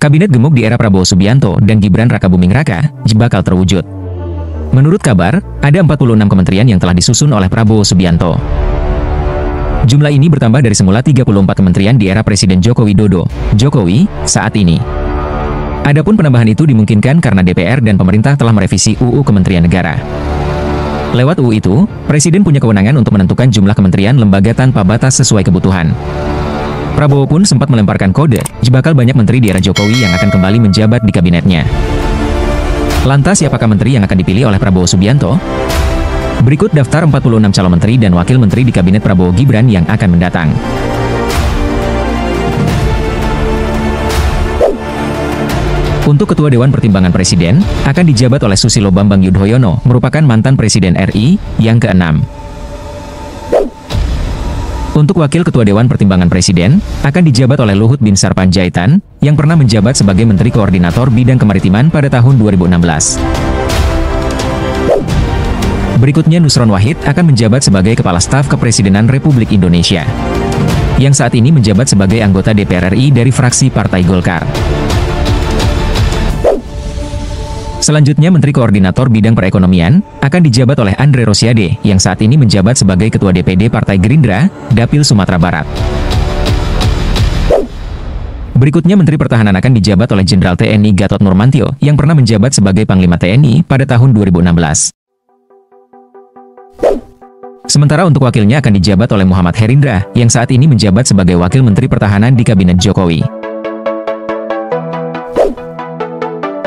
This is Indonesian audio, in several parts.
Kabinet gemuk di era Prabowo Subianto dan Gibran Rakabuming Raka bakal terwujud. Menurut kabar, ada 46 kementerian yang telah disusun oleh Prabowo Subianto. Jumlah ini bertambah dari semula 34 kementerian di era Presiden Joko Widodo, Jokowi, saat ini. Adapun penambahan itu dimungkinkan karena DPR dan pemerintah telah merevisi UU Kementerian Negara. Lewat UU itu, Presiden punya kewenangan untuk menentukan jumlah kementerian lembaga tanpa batas sesuai kebutuhan. Prabowo pun sempat melemparkan kode, bakal banyak menteri di era Jokowi yang akan kembali menjabat di kabinetnya. Lantas siapakah menteri yang akan dipilih oleh Prabowo Subianto? Berikut daftar 46 calon menteri dan wakil menteri di kabinet Prabowo Gibran yang akan mendatang. Untuk Ketua Dewan Pertimbangan Presiden, akan dijabat oleh Susilo Bambang Yudhoyono, merupakan mantan Presiden RI, yang ke-6. Untuk Wakil Ketua Dewan Pertimbangan Presiden, akan dijabat oleh Luhut Binsar Panjaitan, yang pernah menjabat sebagai Menteri Koordinator Bidang Kemaritiman pada tahun 2016. Berikutnya Nusron Wahid akan menjabat sebagai Kepala Staf Kepresidenan Republik Indonesia, yang saat ini menjabat sebagai anggota DPR RI dari fraksi Partai Golkar. Selanjutnya Menteri Koordinator Bidang Perekonomian akan dijabat oleh Andre Rosiade yang saat ini menjabat sebagai Ketua DPD Partai Gerindra, Dapil Sumatera Barat. Berikutnya Menteri Pertahanan akan dijabat oleh Jenderal TNI Gatot Nurmantio yang pernah menjabat sebagai Panglima TNI pada tahun 2016. Sementara untuk wakilnya akan dijabat oleh Muhammad Herindra yang saat ini menjabat sebagai Wakil Menteri Pertahanan di Kabinet Jokowi.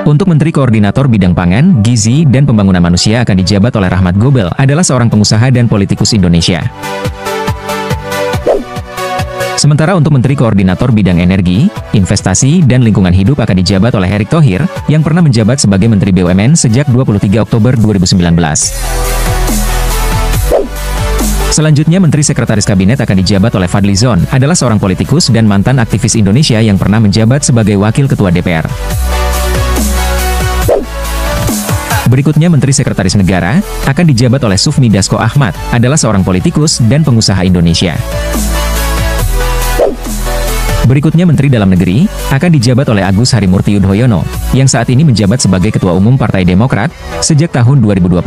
Untuk Menteri Koordinator Bidang Pangan, Gizi, dan Pembangunan Manusia akan dijabat oleh Rahmat Gobel, adalah seorang pengusaha dan politikus Indonesia. Sementara untuk Menteri Koordinator Bidang Energi, Investasi, dan Lingkungan Hidup akan dijabat oleh Erick Thohir, yang pernah menjabat sebagai Menteri BUMN sejak 23 Oktober 2019. Selanjutnya Menteri Sekretaris Kabinet akan dijabat oleh Fadly Zon, adalah seorang politikus dan mantan aktivis Indonesia yang pernah menjabat sebagai Wakil Ketua DPR. Berikutnya Menteri Sekretaris Negara akan dijabat oleh Sufmi Dasko Ahmad, adalah seorang politikus dan pengusaha Indonesia. Berikutnya Menteri Dalam Negeri akan dijabat oleh Agus Harimurti Yudhoyono, yang saat ini menjabat sebagai Ketua Umum Partai Demokrat sejak tahun 2020.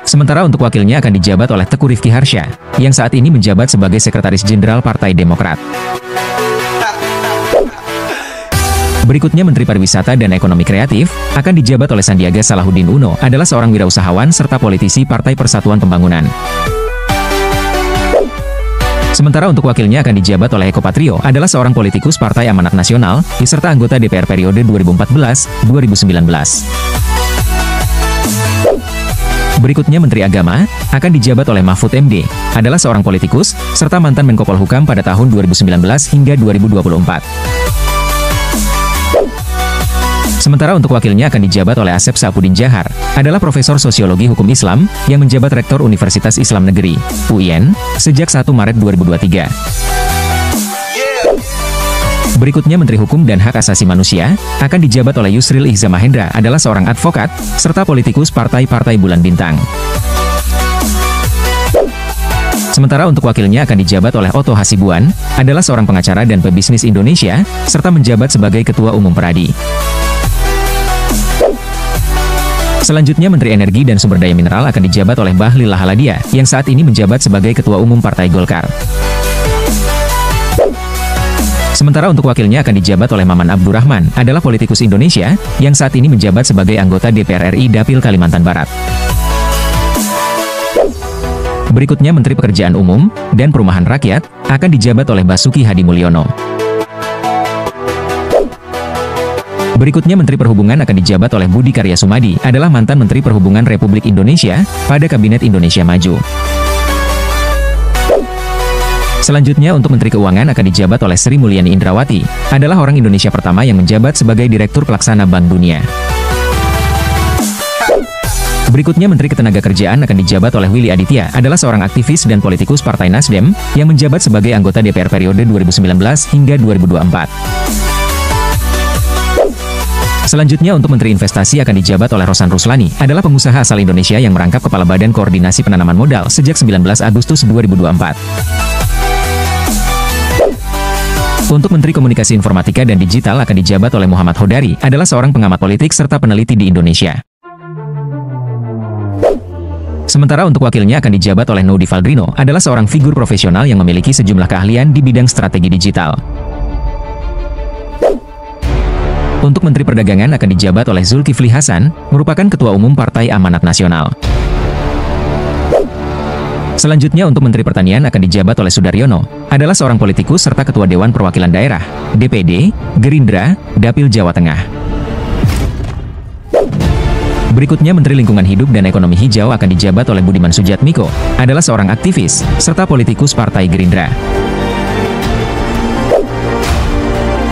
Sementara untuk wakilnya akan dijabat oleh Teguh Rifki Harsha, yang saat ini menjabat sebagai Sekretaris Jenderal Partai Demokrat. Berikutnya Menteri Pariwisata dan Ekonomi Kreatif akan dijabat oleh Sandiaga Salahuddin Uno, adalah seorang wirausahawan serta politisi Partai Persatuan Pembangunan. Sementara untuk wakilnya akan dijabat oleh Eko Patrio, adalah seorang politikus Partai Amanat Nasional, serta anggota DPR periode 2014-2019. Berikutnya Menteri Agama akan dijabat oleh Mahfud MD, adalah seorang politikus, serta mantan Menko Polhukam pada tahun 2019 hingga 2024. Sementara untuk wakilnya akan dijabat oleh Asep Sapudin Jahar, adalah Profesor Sosiologi Hukum Islam yang menjabat Rektor Universitas Islam Negeri, UIN, sejak 1 Maret 2023. Berikutnya Menteri Hukum dan Hak Asasi Manusia akan dijabat oleh Yusril Ihza Mahendra, adalah seorang advokat, serta politikus Partai-Partai Bulan Bintang. Sementara untuk wakilnya akan dijabat oleh Otto Hasibuan, adalah seorang pengacara dan pebisnis Indonesia, serta menjabat sebagai Ketua Umum Peradi. Selanjutnya Menteri Energi dan Sumber Daya Mineral akan dijabat oleh Bahlil Lahaladia, yang saat ini menjabat sebagai Ketua Umum Partai Golkar. Sementara untuk wakilnya akan dijabat oleh Maman Abdurrahman, adalah politikus Indonesia, yang saat ini menjabat sebagai anggota DPR RI Dapil Kalimantan Barat. Berikutnya Menteri Pekerjaan Umum dan Perumahan Rakyat akan dijabat oleh Basuki Hadimulyono. Berikutnya Menteri Perhubungan akan dijabat oleh Budi Karya Sumadi, adalah mantan Menteri Perhubungan Republik Indonesia pada Kabinet Indonesia Maju. Selanjutnya untuk Menteri Keuangan akan dijabat oleh Sri Mulyani Indrawati, adalah orang Indonesia pertama yang menjabat sebagai Direktur Pelaksana Bank Dunia. Berikutnya Menteri Ketenagakerjaan akan dijabat oleh Willy Aditya, adalah seorang aktivis dan politikus Partai Nasdem yang menjabat sebagai anggota DPR periode 2019 hingga 2024. Selanjutnya untuk Menteri Investasi akan dijabat oleh Rosan Ruslani, adalah pengusaha asal Indonesia yang merangkap Kepala Badan Koordinasi Penanaman Modal sejak 19 Agustus 2024. Untuk Menteri Komunikasi Informatika dan Digital akan dijabat oleh Muhammad Hodari, adalah seorang pengamat politik serta peneliti di Indonesia. Sementara untuk wakilnya akan dijabat oleh Nudi Valdrino, adalah seorang figur profesional yang memiliki sejumlah keahlian di bidang strategi digital. Untuk Menteri Perdagangan akan dijabat oleh Zulkifli Hasan, merupakan Ketua Umum Partai Amanat Nasional. Selanjutnya untuk Menteri Pertanian akan dijabat oleh Sudaryono, adalah seorang politikus serta Ketua Dewan Perwakilan Daerah, DPD, Gerindra, Dapil Jawa Tengah. Berikutnya Menteri Lingkungan Hidup dan Ekonomi Hijau akan dijabat oleh Budiman Sujatmiko, adalah seorang aktivis, serta politikus Partai Gerindra.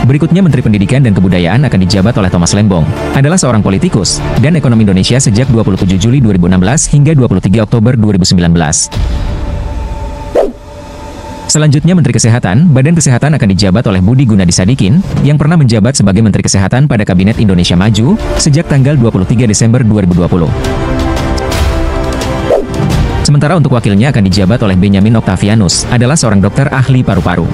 Berikutnya Menteri Pendidikan dan Kebudayaan akan dijabat oleh Thomas Lembong, adalah seorang politikus, dan ekonomi Indonesia sejak 27 Juli 2016 hingga 23 Oktober 2019. Selanjutnya Menteri Kesehatan, Badan Kesehatan akan dijabat oleh Budi Gunadi Sadikin, yang pernah menjabat sebagai Menteri Kesehatan pada Kabinet Indonesia Maju, sejak tanggal 23 Desember 2020. Sementara untuk wakilnya akan dijabat oleh Benyamin Octavianus, adalah seorang dokter ahli paru-paru.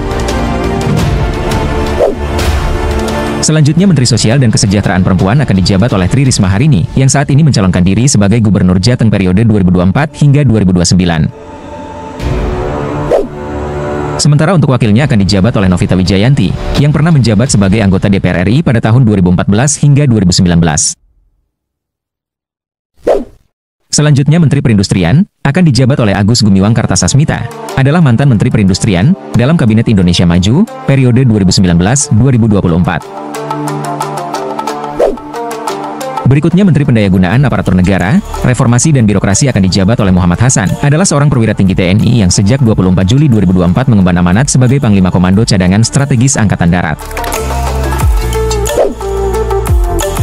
Selanjutnya Menteri Sosial dan Kesejahteraan Perempuan akan dijabat oleh Tri Risma Harini, yang saat ini mencalonkan diri sebagai Gubernur Jateng periode 2024 hingga 2029. Sementara untuk wakilnya akan dijabat oleh Novita Wijayanti, yang pernah menjabat sebagai anggota DPR RI pada tahun 2014 hingga 2019. Selanjutnya Menteri Perindustrian akan dijabat oleh Agus Gumiwang Kartasasmita, adalah mantan Menteri Perindustrian dalam Kabinet Indonesia Maju periode 2019-2024. Berikutnya Menteri Pendayagunaan Aparatur Negara, Reformasi dan Birokrasi akan dijabat oleh Muhammad Hasan, adalah seorang perwira tinggi TNI yang sejak 24 Juli 2024 mengemban amanat sebagai Panglima Komando Cadangan Strategis Angkatan Darat.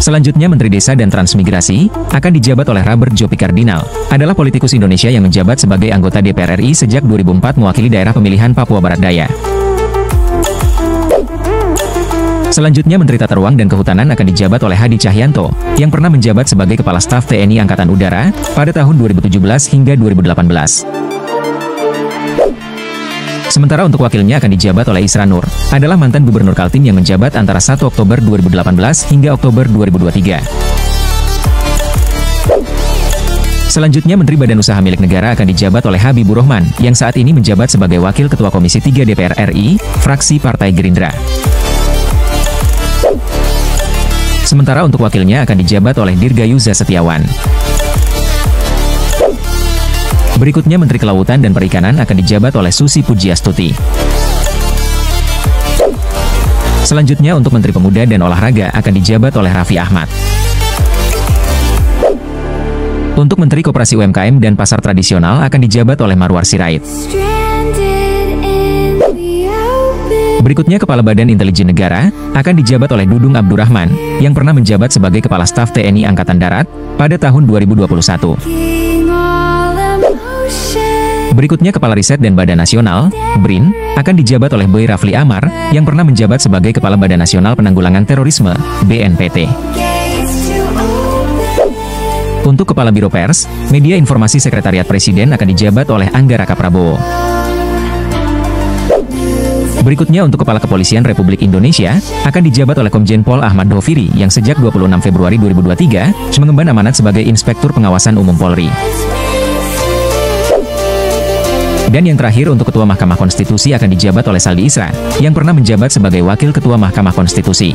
Selanjutnya Menteri Desa dan Transmigrasi akan dijabat oleh Robert Jopi Kardinal, adalah politikus Indonesia yang menjabat sebagai anggota DPR RI sejak 2004 mewakili daerah pemilihan Papua Barat Daya. Selanjutnya Menteri Tata Ruang dan Kehutanan akan dijabat oleh Hadi Cahyanto, yang pernah menjabat sebagai Kepala Staf TNI Angkatan Udara pada tahun 2017 hingga 2018. Sementara untuk wakilnya akan dijabat oleh Isra Nur, adalah mantan Gubernur Kaltim yang menjabat antara 1 Oktober 2018 hingga Oktober 2023. Selanjutnya Menteri Badan Usaha Milik Negara akan dijabat oleh Habibur Rahman, yang saat ini menjabat sebagai Wakil Ketua Komisi 3 DPR RI, fraksi Partai Gerindra. Sementara untuk wakilnya akan dijabat oleh Dirgayuza Setiawan. Berikutnya Menteri Kelautan dan Perikanan akan dijabat oleh Susi Pujiastuti. Selanjutnya untuk Menteri Pemuda dan Olahraga akan dijabat oleh Raffi Ahmad. Untuk Menteri Koperasi UMKM dan Pasar Tradisional akan dijabat oleh Marwar Sirait. Berikutnya Kepala Badan Intelijen Negara akan dijabat oleh Dudung Abdurrahman, yang pernah menjabat sebagai Kepala Staf TNI Angkatan Darat pada tahun 2021. Berikutnya Kepala Riset dan Badan Nasional, BRIN, akan dijabat oleh Boy Rafli Amar, yang pernah menjabat sebagai Kepala Badan Nasional Penanggulangan Terorisme, BNPT. Untuk Kepala Biro Pers, Media Informasi Sekretariat Presiden akan dijabat oleh Angga Raka Prabowo. Berikutnya untuk Kepala Kepolisian Republik Indonesia, akan dijabat oleh Komjen Pol Ahmad Doviri yang sejak 26 Februari 2023, mengemban amanat sebagai Inspektur Pengawasan Umum Polri. Dan yang terakhir untuk Ketua Mahkamah Konstitusi akan dijabat oleh Saldi Isra, yang pernah menjabat sebagai Wakil Ketua Mahkamah Konstitusi.